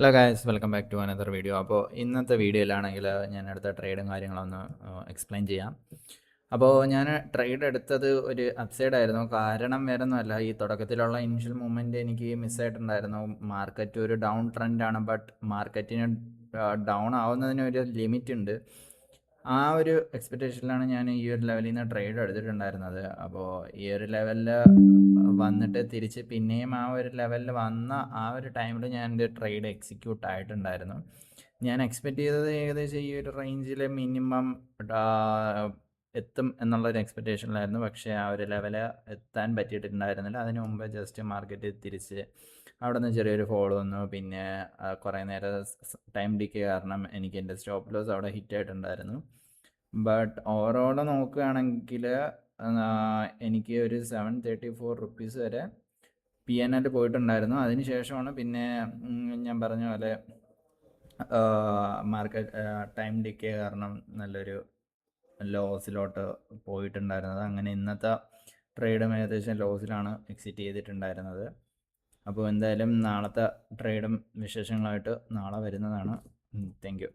Hello guys, welcome back to another video. അപ്പോൾ ഇന്നത്തെ വീഡിയോയിലാണെങ്കിൽ ഞാൻ എടുത്ത ട്രേഡും കാര്യങ്ങളൊന്ന് എക്സ്പ്ലെയിൻ ചെയ്യാം. അപ്പോൾ ഞാൻ ട്രേഡ് എടുത്തത് ഒരു അപ്സൈഡ് ആയിരുന്നു. കാരണം വേറെ ഒന്നുമല്ല, ഈ തുടക്കത്തിലുള്ള ഇനിഷ്യൽ മൂവ്മെൻറ്റ് എനിക്ക് മിസ്സായിട്ടുണ്ടായിരുന്നു. മാർക്കറ്റ് ഒരു ഡൗൺ ട്രെൻഡാണ്, ബട്ട് മാർക്കറ്റിന് ഡൗൺ ആവുന്നതിന് ഒരു ലിമിറ്റ് ഉണ്ട്. ആ ഒരു എക്സ്പെക്റ്റേഷനിലാണ് ഞാൻ ഈ ഒരു ലെവലിൽ നിന്ന് ട്രേഡ് എടുത്തിട്ടുണ്ടായിരുന്നത്. അപ്പോൾ ഈ ഒരു ലെവലിൽ വന്നിട്ട് തിരിച്ച് പിന്നെയും ആ ഒരു ലെവലിൽ വന്ന ആ ഒരു ടൈമിൽ ഞാൻ എൻ്റെ ട്രേഡ് എക്സിക്യൂട്ട് ആയിട്ടുണ്ടായിരുന്നു. ഞാൻ എക്സ്പെക്റ്റ് ചെയ്തത് ഏകദേശം ഈ ഒരു റേഞ്ചിൽ മിനിമം എത്തും എന്നുള്ളൊരു എക്സ്പെക്റ്റേഷനിലായിരുന്നു. പക്ഷേ ആ ഒരു ലെവൽ എത്താൻ പറ്റിയിട്ടുണ്ടായിരുന്നില്ല. അതിന് മുമ്പ് ജസ്റ്റ് മാർക്കറ്റ് തിരിച്ച് അവിടെ നിന്ന് ചെറിയൊരു ഫോൾ വന്നു. പിന്നെ കുറേ നേരം ടൈം ഡിക്കേ കാരണം എനിക്ക് എൻ്റെ സ്റ്റോപ്പ് ലോസ് അവിടെ ഹിറ്റ് ആയിട്ടുണ്ടായിരുന്നു. ബട്ട് ഓവറോൾ നോക്കുകയാണെങ്കിൽ എനിക്ക് ഒരു 734 റുപ്പീസ് വരെ PNL പോയിട്ടുണ്ടായിരുന്നു. അതിന് ശേഷമാണ് പിന്നെ ഞാൻ പറഞ്ഞ പോലെ മാർക്കറ്റ് ടൈം ഡിക്കേ കാരണം നല്ലൊരു ലോസിലോട്ട് പോയിട്ടുണ്ടായിരുന്നത്. അങ്ങനെ ഇന്നത്തെ ട്രേഡും ഏകദേശം ലോസിലാണ് എക്സിറ്റ് ചെയ്തിട്ടുണ്ടായിരുന്നത്. അപ്പോൾ എന്തായാലും നാളത്തെ ട്രേഡും വിശേഷങ്ങളായിട്ട് നാളെ വരുന്നതാണ്. Thank you.